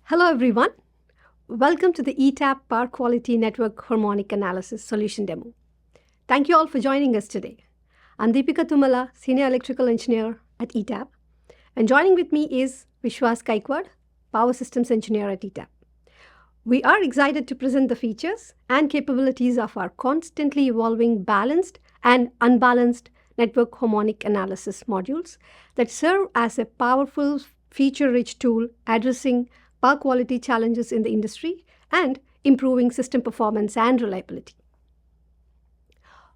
Hello everyone. Welcome to the ETAP Power Quality Network Harmonic Analysis Solution Demo. Thank you all for joining us today. I'm Deepika Tumala, Senior Electrical Engineer at ETAP, and joining with me is Vishwas Kaikwad, Power Systems Engineer at ETAP. We are excited to present the features and capabilities of our constantly evolving balanced and unbalanced network harmonic analysis modules that serve as a powerful, feature-rich tool addressing power quality challenges in the industry and improving system performance and reliability.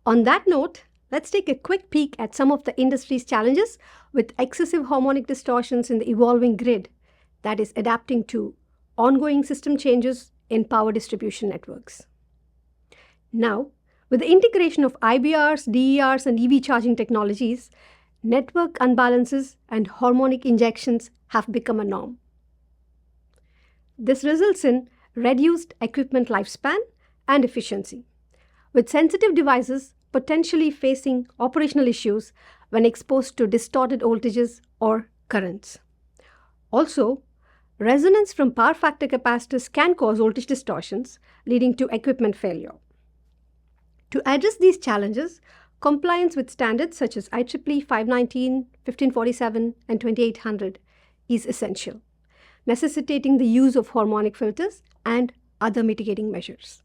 On that note, let's take a quick peek at some of the industry's challenges with excessive harmonic distortions in the evolving grid that is adapting to ongoing system changes in power distribution networks. Now, with the integration of IBRs, DERs, and EV charging technologies, network unbalances and harmonic injections have become a norm. This results in reduced equipment lifespan and efficiency, with sensitive devices potentially facing operational issues when exposed to distorted voltages or currents. Also, resonance from power factor capacitors can cause voltage distortions, leading to equipment failure. To address these challenges, compliance with standards such as IEEE 519, 1547, and 2800 is essential, necessitating the use of harmonic filters and other mitigating measures.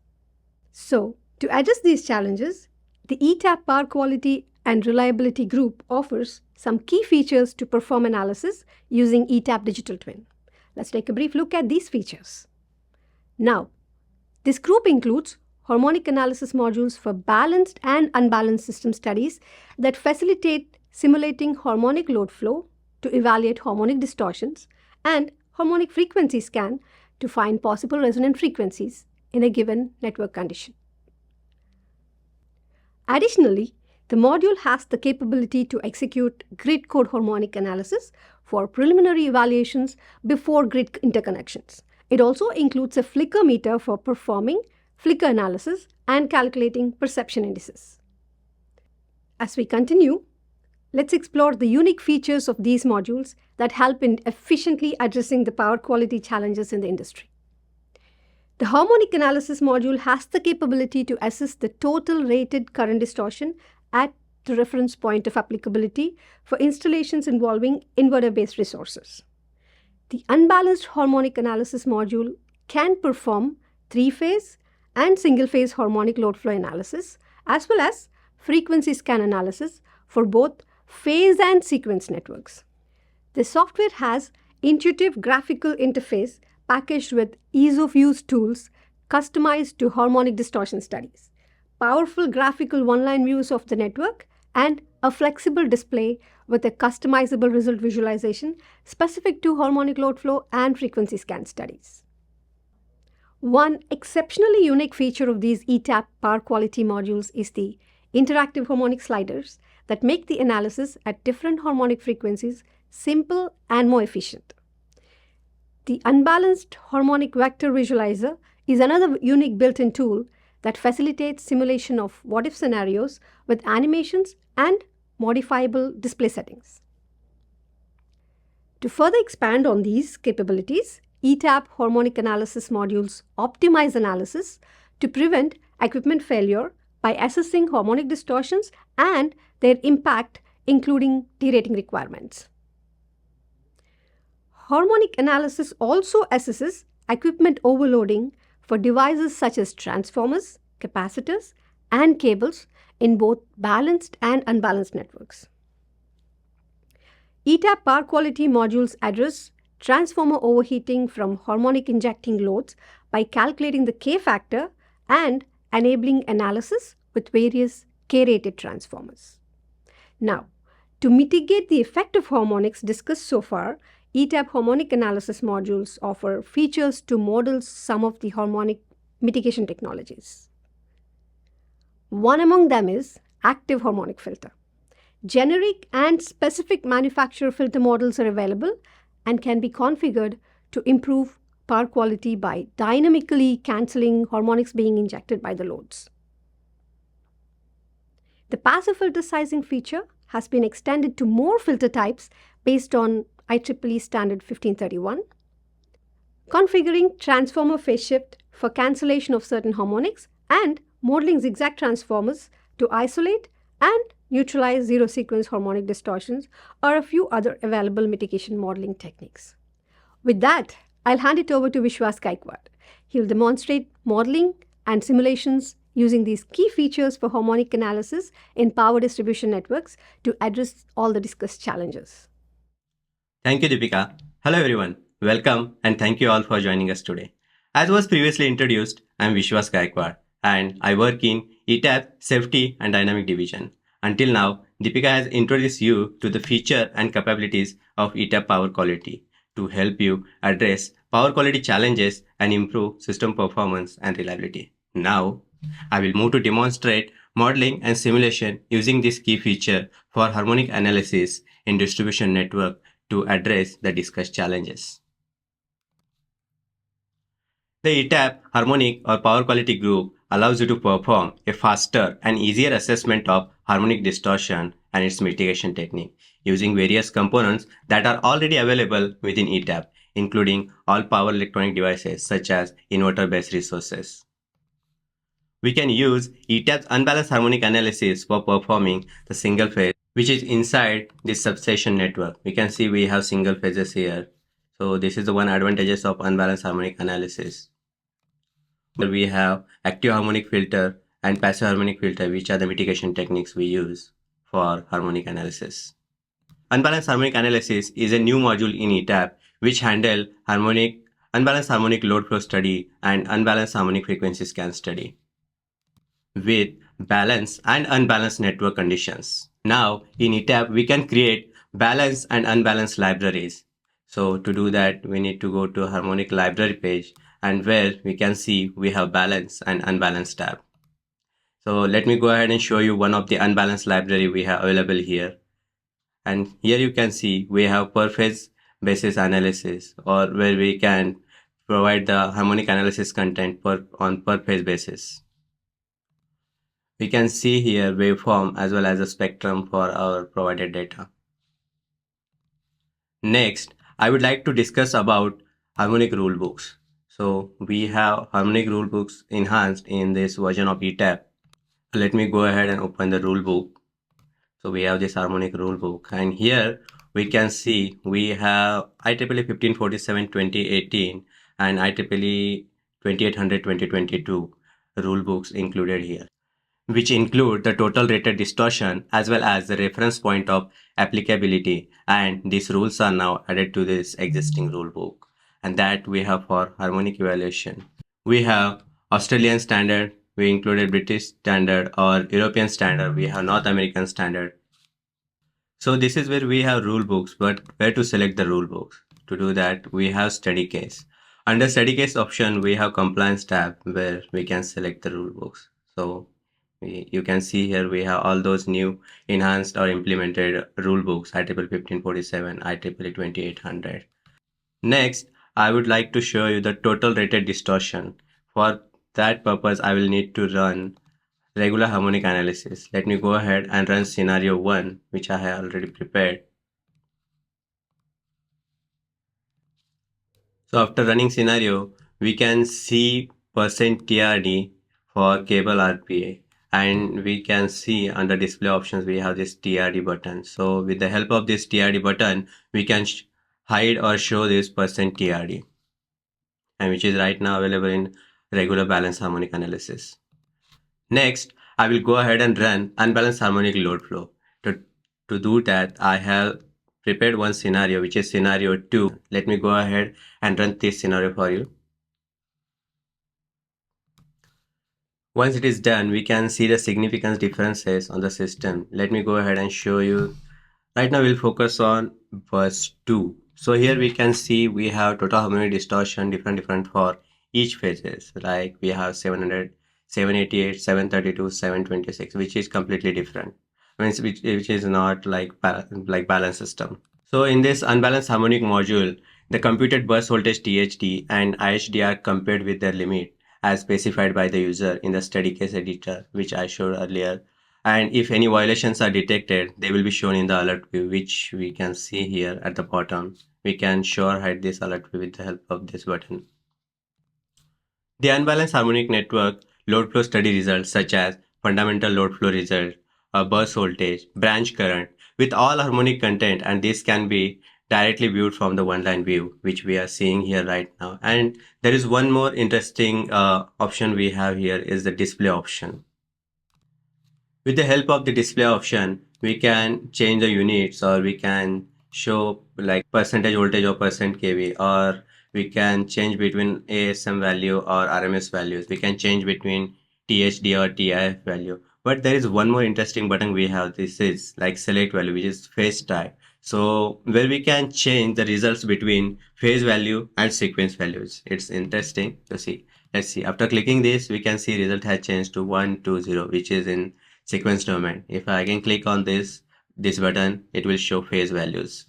So, to address these challenges, the ETAP Power Quality and Reliability Group offers some key features to perform analysis using ETAP Digital Twin. Let's take a brief look at these features. Now, this group includes harmonic analysis modules for balanced and unbalanced system studies that facilitate simulating harmonic load flow to evaluate harmonic distortions and harmonic frequency scan to find possible resonant frequencies in a given network condition. Additionally, the module has the capability to execute grid code harmonic analysis for preliminary evaluations before grid interconnections. It also includes a flicker meter for performing flicker analysis and calculating perception indices. As we continue, let's explore the unique features of these modules that help in efficiently addressing the power quality challenges in the industry. The harmonic analysis module has the capability to assess the total rated current distortion at the reference point of applicability for installations involving inverter-based resources. The unbalanced harmonic analysis module can perform three-phase and single-phase harmonic load flow analysis, as well as frequency scan analysis for both phase and sequence networks. The software has intuitive graphical interface packaged with ease-of-use tools customized to harmonic distortion studies, powerful graphical one-line views of the network, and a flexible display with a customizable result visualization specific to harmonic load flow and frequency scan studies. One exceptionally unique feature of these ETAP power quality modules is the interactive harmonic sliders that make the analysis at different harmonic frequencies simple and more efficient. The unbalanced harmonic vector visualizer is another unique built-in tool that facilitates simulation of what-if scenarios with animations and modifiable display settings. To further expand on these capabilities, ETAP harmonic analysis modules optimize analysis to prevent equipment failure by assessing harmonic distortions and their impact, including derating requirements. Harmonic analysis also assesses equipment overloading for devices such as transformers, capacitors, and cables in both balanced and unbalanced networks. ETAP power quality modules address transformer overheating from harmonic injecting loads by calculating the K factor and enabling analysis with various K-rated transformers. Now, to mitigate the effect of harmonics discussed so far, ETAP harmonic analysis modules offer features to model some of the harmonic mitigation technologies. One among them is active harmonic filter. Generic and specific manufacturer filter models are available and can be configured to improve power quality by dynamically cancelling harmonics being injected by the loads. The passive filter sizing feature has been extended to more filter types based on IEEE standard 1531. configuring transformer phase shift for cancellation of certain harmonics, and modeling zigzag transformers to isolate and neutralize zero sequence harmonic distortions are a few other available mitigation modeling techniques. With that, I'll hand it over to Vishwas Gaikwad. He'll demonstrate modeling and simulations using these key features for harmonic analysis in power distribution networks to address all the discussed challenges. Thank you, Deepika. Hello, everyone. Welcome and thank you all for joining us today. As was previously introduced, I'm Vishwas Gaikwad and I work in ETAP Safety and Dynamic Division. Until now, Deepika has introduced you to the feature and capabilities of ETAP power quality to help you address power quality challenges and improve system performance and reliability. Now, I will move to demonstrate modeling and simulation using this key feature for harmonic analysis in distribution network to address the discussed challenges. The ETAP harmonic or power quality group allows you to perform a faster and easier assessment of harmonic distortion and its mitigation technique using various components that are already available within ETAP, including all power electronic devices such as inverter-based resources. We can use ETAP's unbalanced harmonic analysis for performing the single phase, which is inside this substation network. We can see we have single phases here. So this is the one advantages of unbalanced harmonic analysis. We have active harmonic filter and passive harmonic filter, which are the mitigation techniques we use for harmonic analysis. Unbalanced harmonic analysis is a new module in ETAP which handle unbalanced harmonic load flow study and unbalanced harmonic frequency scan study with balanced and unbalanced network conditions. Now in ETAP we can create balanced and unbalanced libraries. So to do that we need to go to harmonic library page and where we can see we have balanced and unbalanced tab. So let me go ahead and show you one of the unbalanced library we have available here. And here you can see we have per phase basis analysis, or where we can provide the harmonic analysis content on per phase basis. We can see here waveform as well as a spectrum for our provided data. Next, I would like to discuss about harmonic rulebooks. So we have harmonic rulebooks enhanced in this version of ETAP. Let me go ahead and open the rulebook. So we have this harmonic rulebook, and here we can see we have IEEE 1547-2018 and IEEE 2800-2022 rulebooks included here, which include the total rated distortion as well as the reference point of applicability, and these rules are now added to this existing rulebook, and that we have for harmonic evaluation. We have Australian standard, we included British standard or European standard, we have North American standard. So this is where we have rule books, but where to select the rule books? To do that, we have study case. Under study case option, we have compliance tab where we can select the rule books. So you can see here we have all those new enhanced or implemented rule books, IEEE 1547, IEEE 2800. Next, I would like to show you the total rated distortion. For that purpose, I will need to run regular harmonic analysis. Let me go ahead and run scenario 1, which I have already prepared. So after running scenario, we can see percent TRD for cable RPA, and we can see under display options we have this TRD button. So with the help of this TRD button, we can hide or show this percent TRD, and which is right now available in regular balanced harmonic analysis. Next, I will go ahead and run unbalanced harmonic load flow. To do that, I have prepared one scenario, which is scenario 2. Let me go ahead and run this scenario for you. Once it is done, we can see the significance differences on the system. Let me go ahead and show you. Right now, we'll focus on verse 2. So here we can see we have total harmonic distortion different for each phases. Like we have 700, 788, 732, 726, which is completely different. I mean, which is not like balance system. So in this unbalanced harmonic module, the computed burst voltage THD and IHD are compared with their limit as specified by the user in the study case editor, which I showed earlier. And if any violations are detected, they will be shown in the alert view, which we can see here at the bottom we can sure hide this alert with the help of this button. The unbalanced harmonic network load flow study results such as fundamental load flow result, burst voltage, branch current with all harmonic content, and this can be directly viewed from the one line view which we are seeing here right now. And there is one more interesting option we have here is the display option. With the help of the display option, we can change the units, or we can show like percentage voltage or percent kV, or we can change between ASM value or RMS values. We can change between THD or TIF value. But there is one more interesting button we have. This is like select value, which is phase type. So where we can change the results between phase value and sequence values. It's interesting to see. Let's see. After clicking this, we can see result has changed to 120, which is in sequence domain. If I can click on this button, it will show phase values.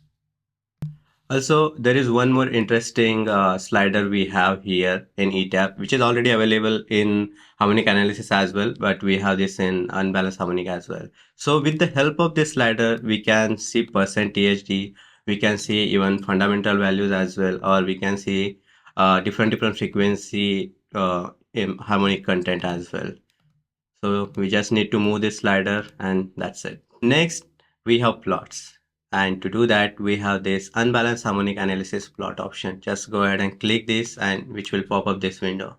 Also, there is one more interesting slider we have here in ETAP, which is already available in harmonic analysis as well, but we have this in unbalanced harmonic as well. So with the help of this slider, we can see percent THD, we can see even fundamental values as well, or we can see different frequency in harmonic content as well. So we just need to move this slider and that's it. Next, we have plots. And to do that, we have this unbalanced harmonic analysis plot option. Just go ahead and click this, and which will pop up this window.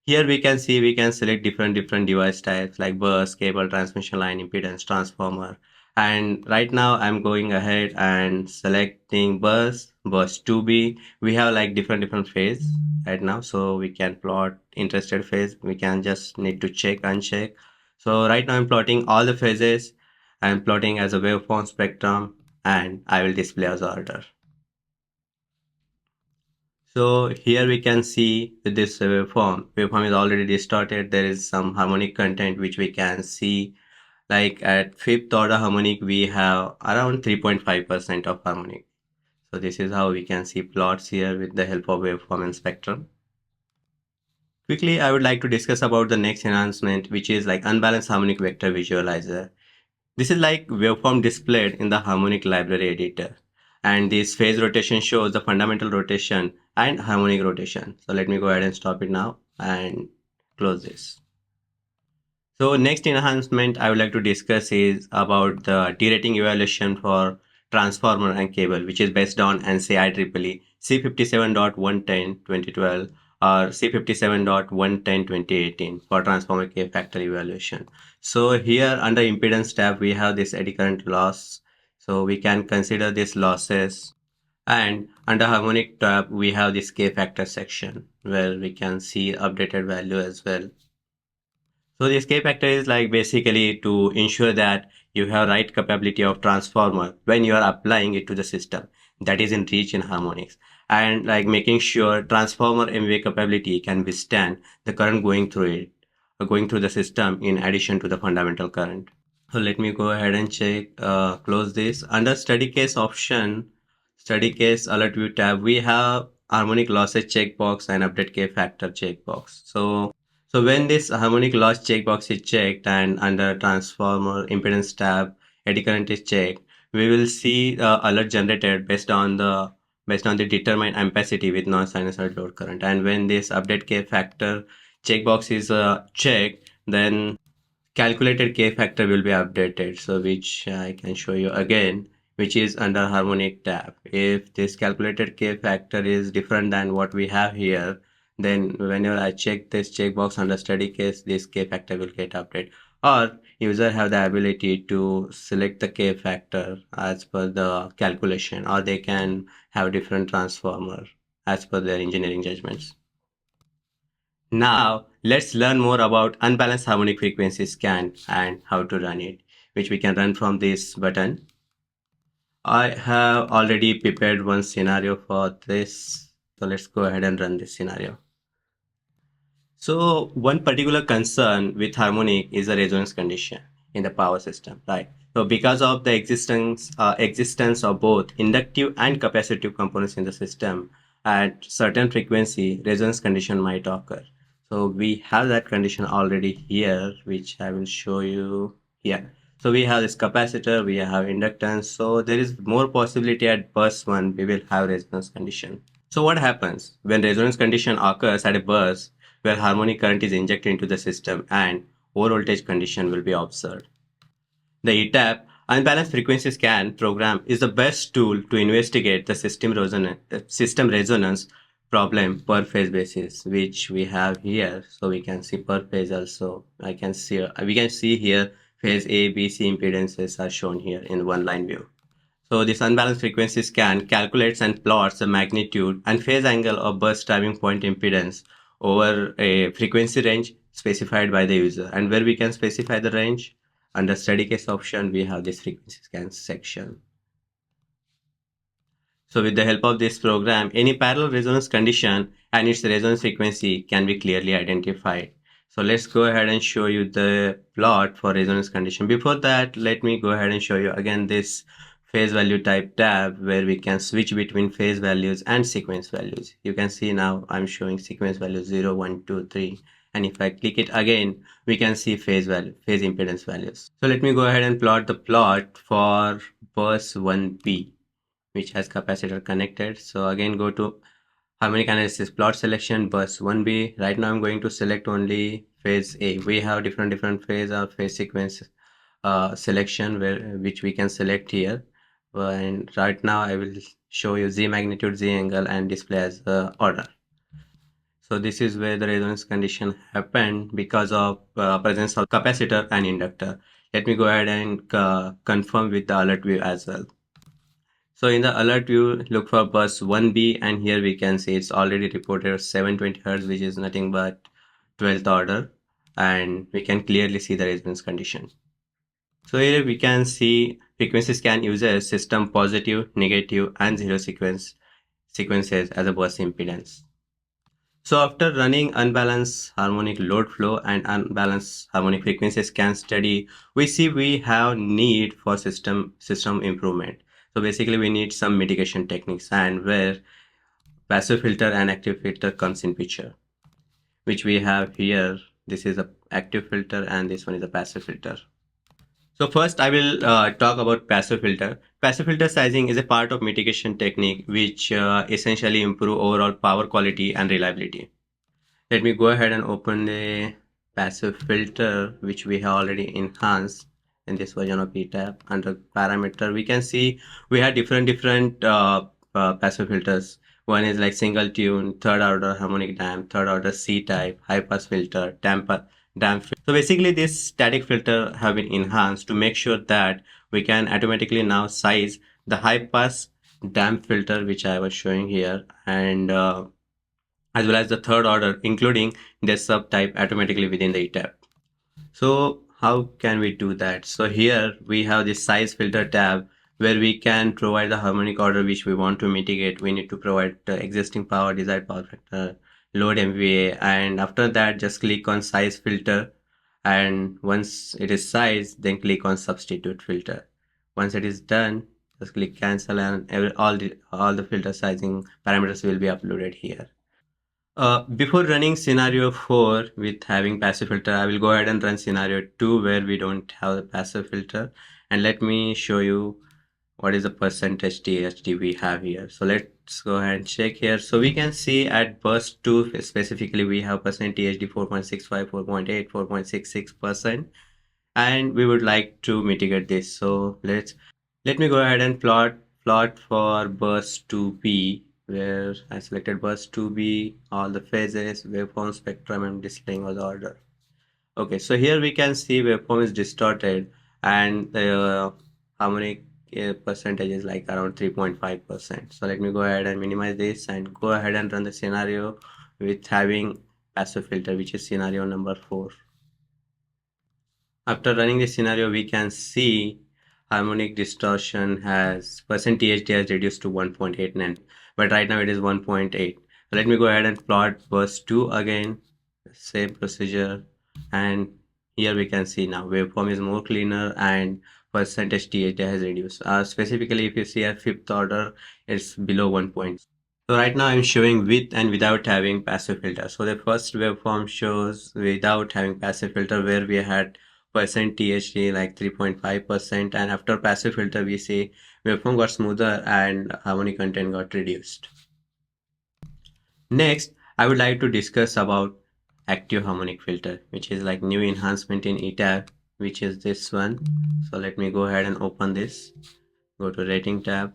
Here we can see we can select different device types like bus, cable, transmission line, impedance, transformer. And right now I'm going ahead and selecting bus 2B. We have like different phase right now. So we can plot interested phase. We can just need to check, uncheck. So right now I'm plotting all the phases. I'm plotting as a waveform spectrum, and I will display as order. So here we can see this waveform. Waveform is already distorted. There is some harmonic content which we can see. Like at fifth order harmonic, we have around 3.5% of harmonic. So this is how we can see plots here with the help of waveform and spectrum. Quickly, I would like to discuss about the next enhancement, which is like unbalanced harmonic vector visualizer. This is like waveform displayed in the harmonic library editor. And this phase rotation shows the fundamental rotation and harmonic rotation. So let me go ahead and stop it now and close this. So next enhancement I would like to discuss is about the derating evaluation for transformer and cable, which is based on ANSI IEEE C57.110/2012 or C57.110/2018 for transformer K factor evaluation. So here under impedance tab, we have this eddy current loss. So we can consider these losses. And under harmonic tab, we have this K factor section where we can see updated value as well. So this K factor is like basically to ensure that you have right capability of transformer when you are applying it to the system that is in reach in harmonics, and like making sure transformer MVA capability can withstand the current going through it, going through the system in addition to the fundamental current. So let me go ahead and check, close this. Under study case option, study case alert view tab, we have harmonic losses checkbox and update K factor checkbox. So when this harmonic loss checkbox is checked and under transformer impedance tab, eddy current is checked, we will see the alert generated based on the determined ampacity with non-sinusoid load current. And when this update K factor checkbox is checked, then calculated K factor will be updated. So which I can show you again, which is under harmonic tab. If this calculated K factor is different than what we have here, then whenever I check this checkbox under study case, this K factor will get updated. Or user have the ability to select the K factor as per the calculation, or they can have different transformer as per their engineering judgments. Now, let's learn more about unbalanced harmonic frequency scan and how to run it, which we can run from this button. I have already prepared one scenario for this. So let's go ahead and run this scenario. So one particular concern with harmonic is the resonance condition in the power system, right? So because of the existence of both inductive and capacitive components in the system, at certain frequency, resonance condition might occur. So we have that condition already here, which I will show you here. So we have this capacitor, we have inductance. So there is more possibility at burst 1, we will have resonance condition. So what happens when resonance condition occurs at a burst where harmonic current is injected into the system and over voltage condition will be observed? The ETAP unbalanced frequency scan program is the best tool to investigate the system resonance problem per phase basis, which we have here. So we can see per phase also. We can see here phase A, B, C impedances are shown here in one line view. So this unbalanced frequency scan calculates and plots the magnitude and phase angle of burst driving point impedance over a frequency range specified by the user. And where we can specify the range, under study case option, we have this frequency scan section. So with the help of this program, any parallel resonance condition and its resonance frequency can be clearly identified. So let's go ahead and show you the plot for resonance condition. Before that, let me go ahead and show you again this phase value type tab where we can switch between phase values and sequence values. You can see now I'm showing sequence value 0, 1, 2, 3. And if I click it again, we can see phase impedance values. So let me go ahead and plot the plot for bus 1B, which has capacitor connected. So again, go to harmonic analysis, plot selection, bus 1B. Right now I'm going to select only phase A. We have different phase or phase sequence selection which we can select here. And right now I will show you Z magnitude, Z angle and display as order. So this is where the resonance condition happened because of presence of capacitor and inductor. Let me go ahead and confirm with the alert view as well. So in the alert view, look for bus 1B, and here we can see it's already reported 720 Hz, which is nothing but 12th order, and we can clearly see the resonance condition. So here we can see frequency scan uses system positive, negative, and zero sequences as a bus impedance. So after running unbalanced harmonic load flow and unbalanced harmonic frequency scan study, we see we have need for system improvement. So basically we need some mitigation techniques, and where passive filter and active filter comes in picture, which we have here. This is a active filter and this one is a passive filter. So first I will talk about passive filter. Passive filter sizing is a part of mitigation technique which essentially improve overall power quality and reliability. Let me go ahead and open the passive filter which we have already enhanced in this version of ETAP. Under parameter we can see we have different passive filters. One is like single tune, third order harmonic damp, third order C type, high pass filter, damp filter. So basically this static filter have been enhanced to make sure that we can automatically now size the high pass damp filter which I was showing here, and as well as the third order, including the subtype automatically within the ETAP. So how can we do that? So here we have this size filter tab where we can provide the harmonic order which we want to mitigate. We need to provide the existing power, desired power factor, load MVA, and after that just click on size filter, and once it is sized then click on substitute filter. Once it is done, just click cancel, and all the filter sizing parameters will be uploaded here. Before running scenario 4 with having passive filter, I will go ahead and run scenario 2 where we don't have the passive filter, and let me show you what is the percentage THD we have here. So let's go ahead and check here. So we can see at burst 2 specifically we have percent THD 4.65, 4.8, 4.66%, and we would like to mitigate this. So let me go ahead and plot for burst 2B, where I selected bus 2B, all the phases, waveform spectrum, and displaying was order. Okay, so here we can see waveform is distorted and the harmonic percentage is like around 3.5%. So let me go ahead and minimize this and go ahead and run the scenario with having passive filter, which is scenario number 4. After running this scenario, we can see harmonic distortion has percent THD has reduced to 1.89, but right now it is 1.8. Let me go ahead and plot burst 2 again, same procedure, and here we can see now waveform is more cleaner and percentage THD has reduced. Specifically, if you see a fifth order, it's below 1 point. So right now I'm showing with and without having passive filter. So the first waveform shows without having passive filter where we had percent THD like 3.5%, and after passive filter we see waveform got smoother and harmonic content got reduced. Next, I would like to discuss about active harmonic filter, which is like new enhancement in ETAP, which is this one. So let me go ahead and open this. Go to rating tab.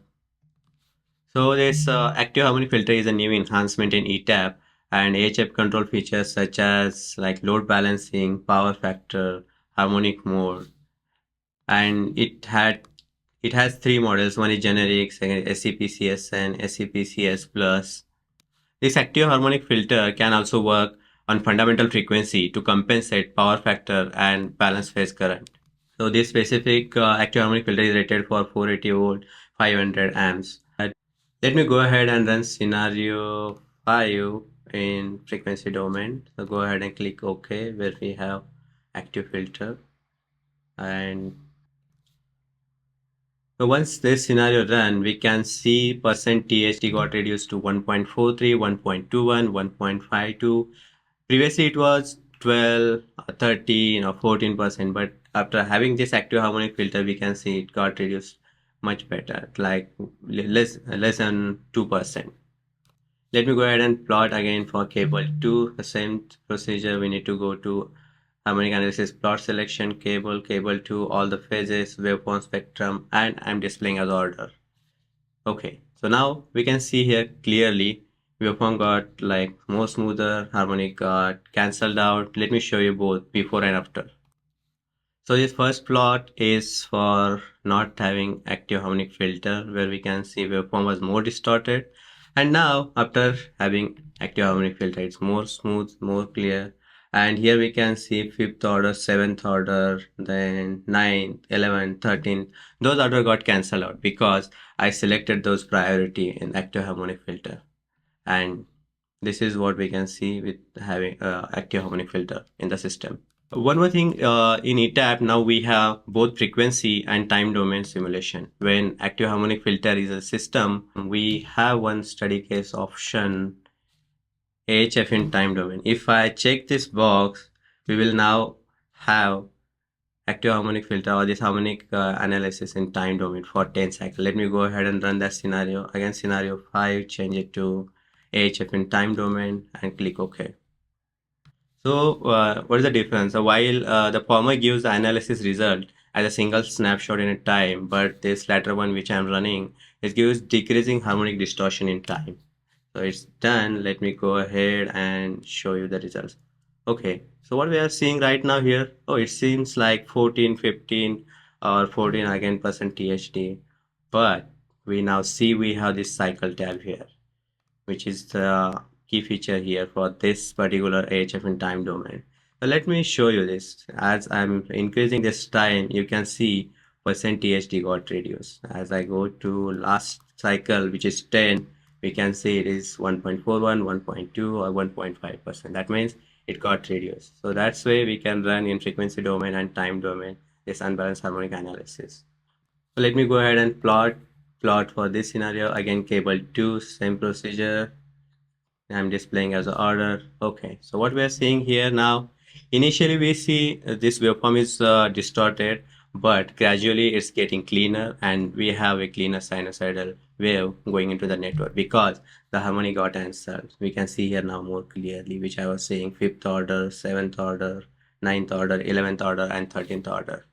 So this active harmonic filter is a new enhancement in ETAP, and AHF control features such as like load balancing, power factor, harmonic mode, and it has three models. One is generic, second is SCPCS and SCPCS plus. This active harmonic filter can also work on fundamental frequency to compensate power factor and balance phase current. So this specific active harmonic filter is rated for 480 volt, 500 amps. Let me go ahead and run scenario 5 in frequency domain. So go ahead and click OK where we have active filter. And so once this scenario run, we can see percent THD got reduced to 1.43, 1.21, 1.52. Previously it was 12, 13 or 14%, but after having this active harmonic filter, we can see it got reduced much better, like less than 2%. Let me go ahead and plot again for cable 2. The same procedure, we need to go to harmonic analysis, plot selection, cable 2, all the phases, waveform spectrum, and I'm displaying as order. Okay, so now we can see here clearly waveform got like more smoother, harmonic got cancelled out. Let me show you both before and after. So this first plot is for not having active harmonic filter, where we can see waveform was more distorted, and now after having active harmonic filter, it's more smooth, more clear. And here we can see 5th order, 7th order, then 9th, 11th, 13th. Those order got cancelled out because I selected those priority in active harmonic filter. And this is what we can see with having active harmonic filter in the system. One more thing, in ETAP now we have both frequency and time domain simulation. When active harmonic filter is a system, we have one study case option AHF in time domain. If I check this box, we will now have active harmonic filter or this harmonic analysis in time domain for 10 cycles. Let me go ahead and run that scenario. Again, scenario 5, change it to AHF in time domain and click OK. So what is the difference? While the former gives the analysis result as a single snapshot in a time, but this latter one which I'm running, it gives decreasing harmonic distortion in time. So it's done. Let me go ahead and show you the results. Okay, so what we are seeing right now here, oh, it seems like 14, 15 or 14 again percent THD, but we now see we have this cycle tab here, which is the key feature here for this particular AHF in time domain. So let me show you this. As I'm increasing this time, you can see percent THD got reduced. As I go to last cycle, which is 10, we can see it is 1.41, 1.2 or 1.5%. That means it got reduced. So that's way we can run in frequency domain and time domain this unbalanced harmonic analysis. So let me go ahead and plot for this scenario. Again, cable 2, same procedure. I'm displaying as an order. Okay, so what we are seeing here now, initially we see this waveform is distorted, but gradually it's getting cleaner and we have a cleaner sinusoidal wave going into the network because the harmonic got answered. We can see here now more clearly, which I was saying 5th order, 7th order, 9th order, 11th order, and 13th order.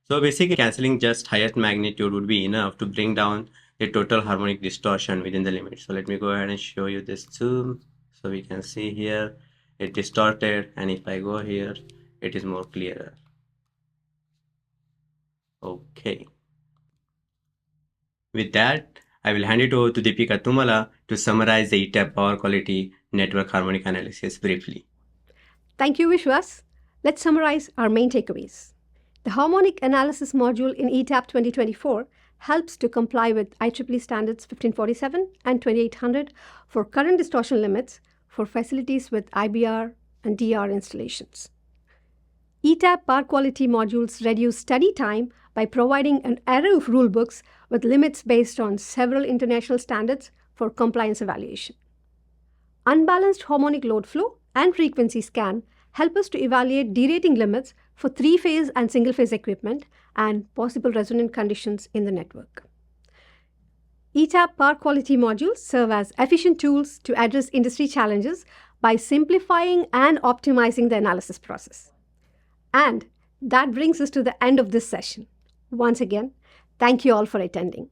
So basically cancelling just highest magnitude would be enough to bring down the total harmonic distortion within the limit. So let me go ahead and show you this zoom. So we can see here it distorted, and if I go here, it is more clearer. Okay. With that, I will hand it over to Deepika Tumala to summarize the ETAP power quality network harmonic analysis briefly. Thank you, Vishwas. Let's summarize our main takeaways. The Harmonic Analysis module in ETAP 2024 helps to comply with IEEE standards 1547 and 2800 for current distortion limits for facilities with IBR and DR installations. ETAP power quality modules reduce study time by providing an array of rulebooks with limits based on several international standards for compliance evaluation. Unbalanced harmonic load flow and frequency scan help us to evaluate derating limits for three-phase and single-phase equipment and possible resonant conditions in the network. ETAP power quality modules serve as efficient tools to address industry challenges by simplifying and optimizing the analysis process. And that brings us to the end of this session. Once again, thank you all for attending.